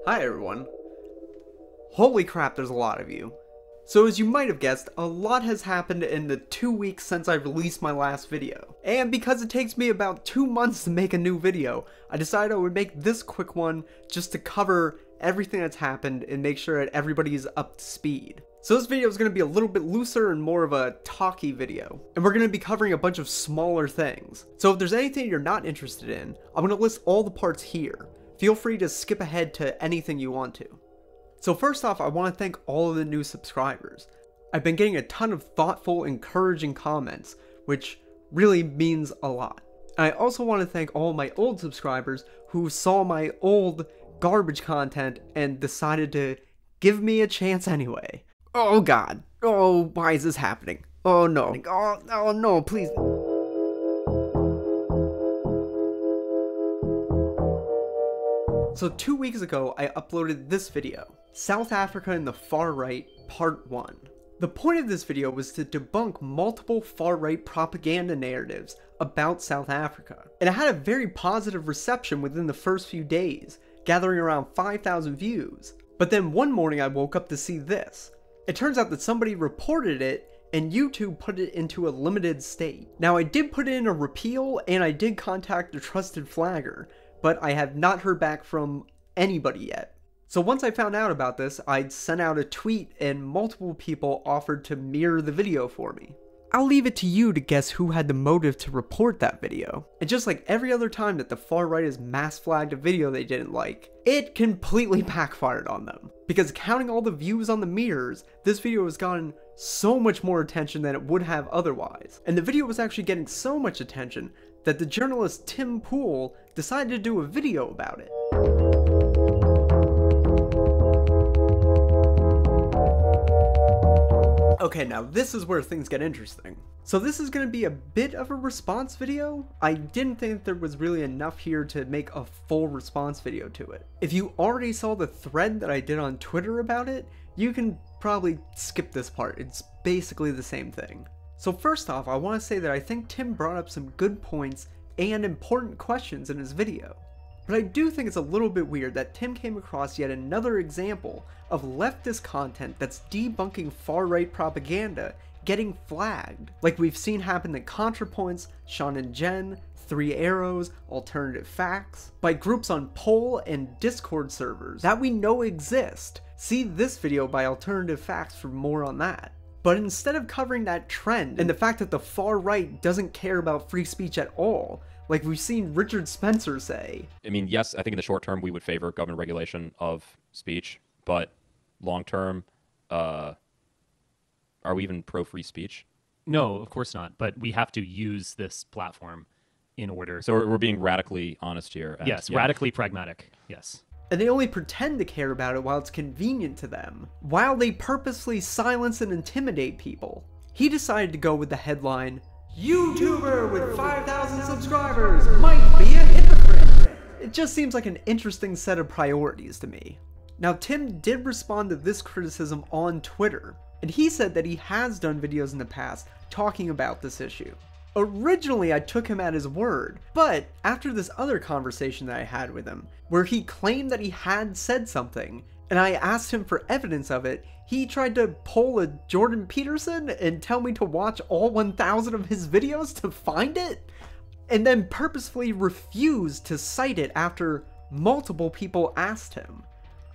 Hi everyone. Holy crap, there's a lot of you. So as you might have guessed, a lot has happened in the 2 weeks since I released my last video. And because it takes me about 2 months to make a new video, I decided I would make this quick one just to cover everything that's happened and make sure that everybody's up to speed. So this video is going to be a little bit looser and more of a talky video. And we're going to be covering a bunch of smaller things. So if there's anything you're not interested in, I'm going to list all the parts here. Feel free to skip ahead to anything you want to. So first off, I want to thank all of the new subscribers. I've been getting a ton of thoughtful, encouraging comments, which really means a lot. And I also want to thank all my old subscribers who saw my old garbage content and decided to give me a chance anyway. Oh god. Oh, why is this happening? Oh no. Oh no, please. So 2 weeks ago, I uploaded this video, South Africa and the Far Right, Part 1. The point of this video was to debunk multiple far-right propaganda narratives about South Africa. And it had a very positive reception within the first few days, gathering around 5,000 views. But then one morning I woke up to see this. It turns out that somebody reported it and YouTube put it into a limited state. Now I did put in a repeal and I did contact the trusted flagger, but I have not heard back from anybody yet. So once I found out about this, I sent out a tweet and multiple people offered to mirror the video for me. I'll leave it to you to guess who had the motive to report that video. And just like every other time that the far right has mass flagged a video they didn't like, it completely backfired on them. Because counting all the views on the mirrors, this video has gotten so much more attention than it would have otherwise. And the video was actually getting so much attention that the journalist Tim Pool decided to do a video about it. Okay, now this is where things get interesting. So this is going to be a bit of a response video. I didn't think there was really enough here to make a full response video to it. If you already saw the thread that I did on Twitter about it, you can probably skip this part. It's basically the same thing. So first off, I want to say that I think Tim brought up some good points and important questions in his video. But I do think it's a little bit weird that Tim came across yet another example of leftist content that's debunking far-right propaganda getting flagged, like we've seen happen in ContraPoints, Sean and Jen, 3 Arrows, Alternative Facts, by groups on Poll and Discord servers that we know exist. See this video by Alternative Facts for more on that. But instead of covering that trend and the fact that the far right doesn't care about free speech at all, like we've seen Richard Spencer say. I mean, yes, I think in the short term we would favor government regulation of speech, but long term, are we even pro-free speech? No, of course not. But we have to use this platform in order. So we're being radically honest here. Yes, yeah. Radically pragmatic. Yes. And they only pretend to care about it while it's convenient to them, while they purposely silence and intimidate people. He decided to go with the headline, YouTuber with 5,000 subscribers might be a hypocrite. It just seems like an interesting set of priorities to me. Now Tim did respond to this criticism on Twitter, and he said that he has done videos in the past talking about this issue. Originally I took him at his word, but after this other conversation that I had with him, where he claimed that he had said something, and I asked him for evidence of it, he tried to pull a Jordan Peterson and tell me to watch all 1,000 of his videos to find it, and then purposefully refused to cite it after multiple people asked him.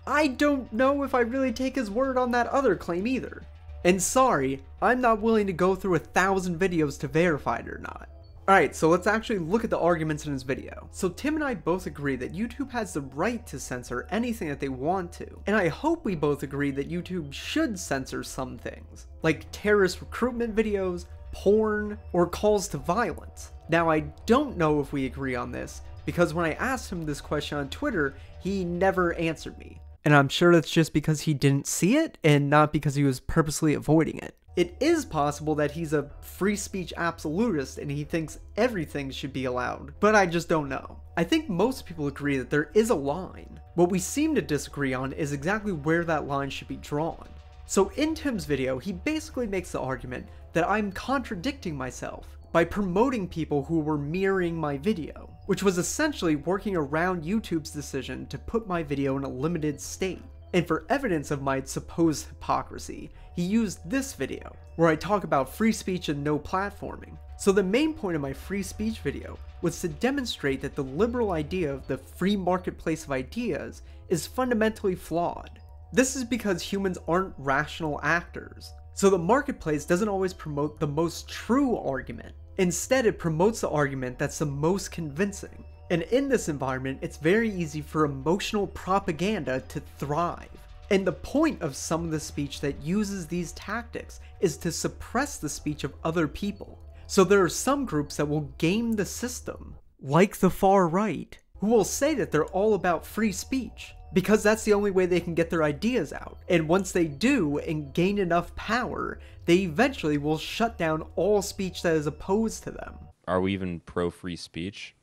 I don't know if I really take his word on that other claim either. And sorry, I'm not willing to go through 1,000 videos to verify it or not. Alright, so let's actually look at the arguments in his video. So Tim and I both agree that YouTube has the right to censor anything that they want to. And I hope we both agree that YouTube should censor some things, like terrorist recruitment videos, porn, or calls to violence. Now I don't know if we agree on this, because when I asked him this question on Twitter, he never answered me. And I'm sure that's just because he didn't see it, and not because he was purposely avoiding it. It is possible that he's a free speech absolutist and he thinks everything should be allowed, but I just don't know. I think most people agree that there is a line. What we seem to disagree on is exactly where that line should be drawn. So in Tim's video, he basically makes the argument that I'm contradicting myself by promoting people who were mirroring my video. which was essentially working around YouTube's decision to put my video in a limited state. And for evidence of my supposed hypocrisy, he used this video, where I talk about free speech and no platforming. So the main point of my free speech video was to demonstrate that the liberal idea of the free marketplace of ideas is fundamentally flawed. This is because humans aren't rational actors. So the marketplace doesn't always promote the most true argument. Instead, it promotes the argument that's the most convincing. And in this environment, it's very easy for emotional propaganda to thrive. And the point of some of the speech that uses these tactics is to suppress the speech of other people. So there are some groups that will game the system, like the far right, who will say that they're all about free speech, because that's the only way they can get their ideas out. And once they do and gain enough power, they eventually will shut down all speech that is opposed to them. Are we even pro-free speech?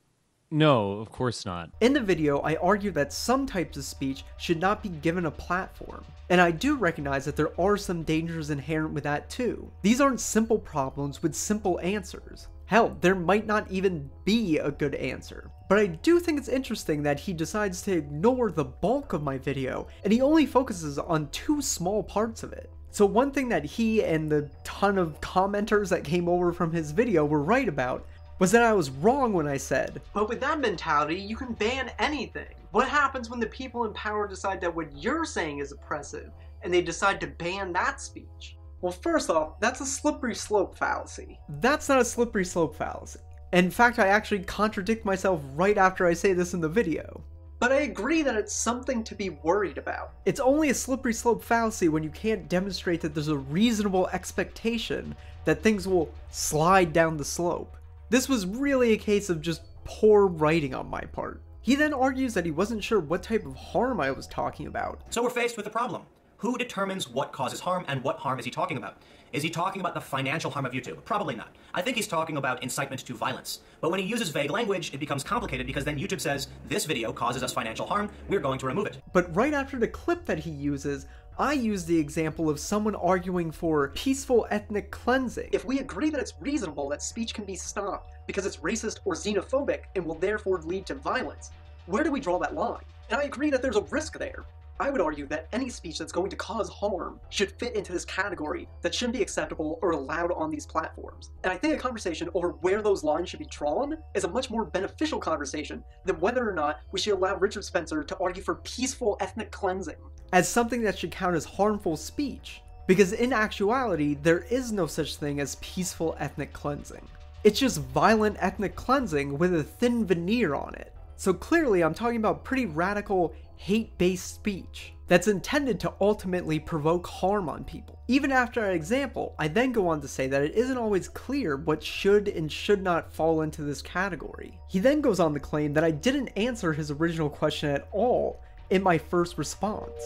No, of course not. In the video, I argue that some types of speech should not be given a platform. And I do recognize that there are some dangers inherent with that too. These aren't simple problems with simple answers. Hell, there might not even be a good answer. But I do think it's interesting that he decides to ignore the bulk of my video, and he only focuses on two small parts of it. So one thing that he and the ton of commenters that came over from his video were right about was that I was wrong when I said, "But with that mentality, you can ban anything. What happens when the people in power decide that what you're saying is oppressive, and they decide to ban that speech?" Well, first off, that's a slippery slope fallacy. That's not a slippery slope fallacy. In fact, I actually contradict myself right after I say this in the video. But I agree that it's something to be worried about. It's only a slippery slope fallacy when you can't demonstrate that there's a reasonable expectation that things will slide down the slope. This was really a case of just poor writing on my part. He then argues that he wasn't sure what type of harm I was talking about. So we're faced with a problem. Who determines what causes harm, and what harm is he talking about? Is he talking about the financial harm of YouTube? Probably not. I think he's talking about incitement to violence. But when he uses vague language, it becomes complicated because then YouTube says, this video causes us financial harm, we're going to remove it. But right after the clip that he uses, I use the example of someone arguing for peaceful ethnic cleansing. If we agree that it's reasonable that speech can be stopped because it's racist or xenophobic and will therefore lead to violence, where do we draw that line? And I agree that there's a risk there. I would argue that any speech that's going to cause harm should fit into this category that shouldn't be acceptable or allowed on these platforms. And I think a conversation over where those lines should be drawn is a much more beneficial conversation than whether or not we should allow Richard Spencer to argue for peaceful ethnic cleansing as something that should count as harmful speech. Because in actuality, there is no such thing as peaceful ethnic cleansing. It's just violent ethnic cleansing with a thin veneer on it. So clearly I'm talking about pretty radical, hate-based speech that's intended to ultimately provoke harm on people. Even after that example, I then go on to say that it isn't always clear what should and should not fall into this category. He then goes on to claim that I didn't answer his original question at all in my first response.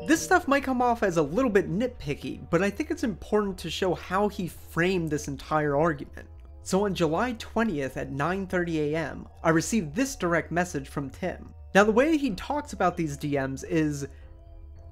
This stuff might come off as a little bit nitpicky, but I think it's important to show how he framed this entire argument. So on July 20th at 9:30 a.m., I received this direct message from Tim. Now the way he talks about these DMs is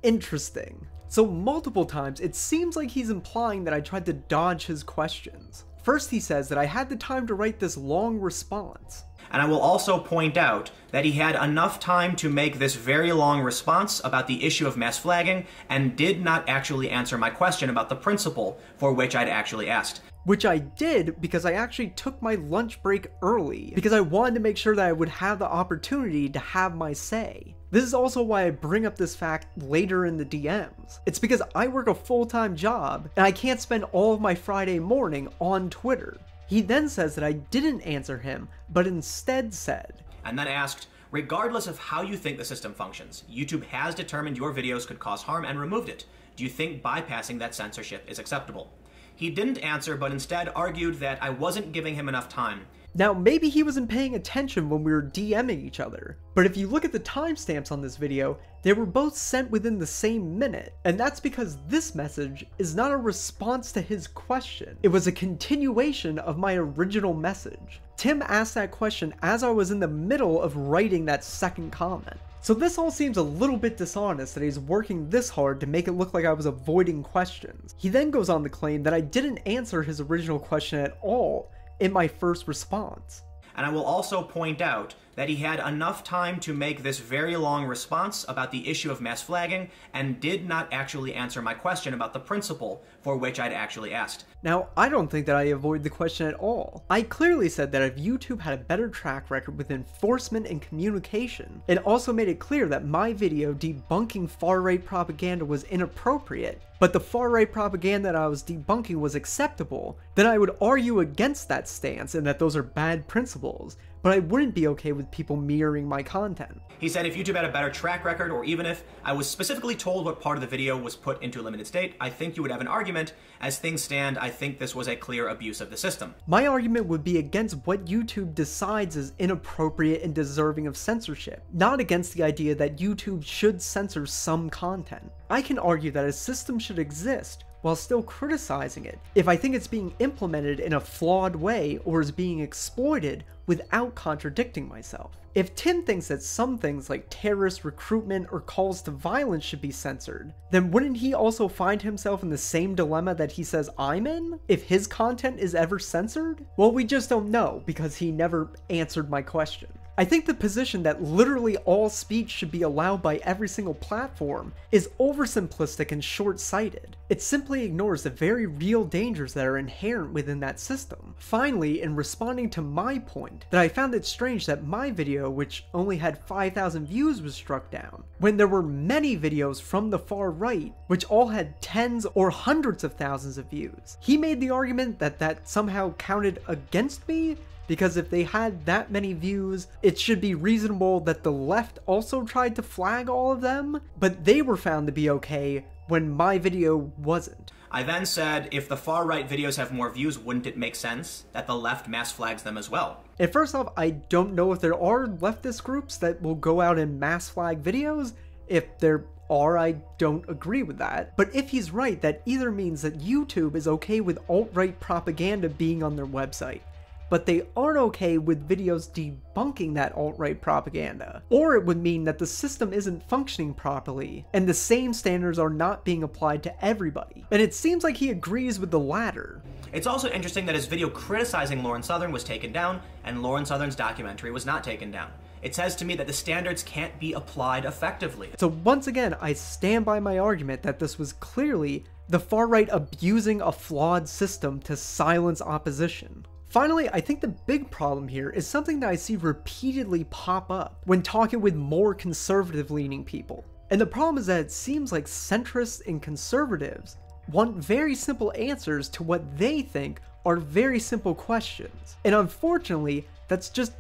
interesting. So multiple times it seems like he's implying that I tried to dodge his questions. First he says that I had the time to write this long response. And I will also point out that he had enough time to make this very long response about the issue of mass flagging and did not actually answer my question about the principle for which I'd actually asked. Which I did because I actually took my lunch break early because I wanted to make sure that I would have the opportunity to have my say. This is also why I bring up this fact later in the DMs. It's because I work a full-time job and I can't spend all of my Friday morning on Twitter. He then says that I didn't answer him, but instead said, and then asked, regardless of how you think the system functions, YouTube has determined your videos could cause harm and removed it. Do you think bypassing that censorship is acceptable? He didn't answer, but instead argued that I wasn't giving him enough time. Now, maybe he wasn't paying attention when we were DMing each other, but if you look at the timestamps on this video, they were both sent within the same minute, and that's because this message is not a response to his question. It was a continuation of my original message. Tim asked that question as I was in the middle of writing that second comment. So this all seems a little bit dishonest that he's working this hard to make it look like I was avoiding questions. He then goes on to claim that I didn't answer his original question at all in my first response. And I will also point out that he had enough time to make this very long response about the issue of mass flagging and did not actually answer my question about the principle for which I'd actually asked. Now, I don't think that I avoided the question at all. I clearly said that if YouTube had a better track record with enforcement and communication, and also made it clear that my video debunking far-right propaganda was inappropriate, but the far-right propaganda that I was debunking was acceptable, then I would argue against that stance and that those are bad principles, but I wouldn't be okay with people mirroring my content. He said if YouTube had a better track record, or even if I was specifically told what part of the video was put into a limited state, I think you would have an argument. As things stand, I think this was a clear abuse of the system. My argument would be against what YouTube decides is inappropriate and deserving of censorship, not against the idea that YouTube should censor some content. I can argue that a system should exist while still criticizing it if I think it's being implemented in a flawed way or is being exploited without contradicting myself. If Tim thinks that some things like terrorist recruitment or calls to violence should be censored, then wouldn't he also find himself in the same dilemma that he says I'm in if his content is ever censored? Well, we just don't know because he never answered my question. I think the position that literally all speech should be allowed by every single platform is oversimplistic and short-sighted. It simply ignores the very real dangers that are inherent within that system. Finally, in responding to my point, that I found it strange that my video, which only had 5,000 views, was struck down, when there were many videos from the far right, which all had tens or hundreds of thousands of views. He made the argument that that somehow counted against me, because if they had that many views, it should be reasonable that the left also tried to flag all of them, but they were found to be okay when my video wasn't. I then said, if the far-right videos have more views, wouldn't it make sense that the left mass flags them as well? And first off, I don't know if there are leftist groups that will go out and mass flag videos. If there are, I don't agree with that. But if he's right, that either means that YouTube is okay with alt-right propaganda being on their website, but they aren't okay with videos debunking that alt-right propaganda. Or it would mean that the system isn't functioning properly, and the same standards are not being applied to everybody. And it seems like he agrees with the latter. It's also interesting that his video criticizing Lauren Southern was taken down, and Lauren Southern's documentary was not taken down. It says to me that the standards can't be applied effectively. So once again, I stand by my argument that this was clearly the far-right abusing a flawed system to silence opposition. Finally, I think the big problem here is something that I see repeatedly pop up when talking with more conservative-leaning people. And the problem is that it seems like centrists and conservatives want very simple answers to what they think are very simple questions. And unfortunately, that's just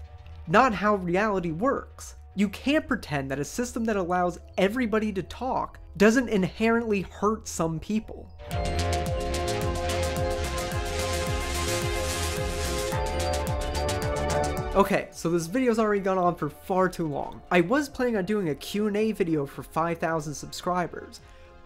not how reality works. You can't pretend that a system that allows everybody to talk doesn't inherently hurt some people. Okay, so this video's already gone on for far too long. I was planning on doing a Q&A video for 5,000 subscribers,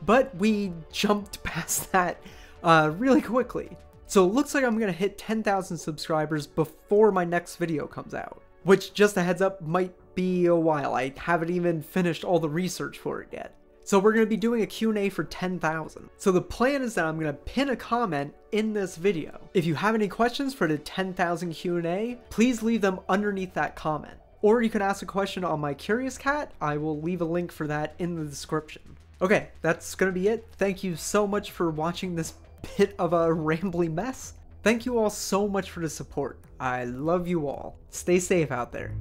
but we jumped past that really quickly. So it looks like I'm gonna hit 10,000 subscribers before my next video comes out, which, just a heads up, might be a while. I haven't even finished all the research for it yet. So we're going to be doing a Q&A for 10,000. So the plan is that I'm going to pin a comment in this video. If you have any questions for the 10,000 Q&A, please leave them underneath that comment. Or you can ask a question on my Curious Cat. I will leave a link for that in the description. Okay, that's going to be it. Thank you so much for watching this bit of a rambly mess. Thank you all so much for the support. I love you all. Stay safe out there.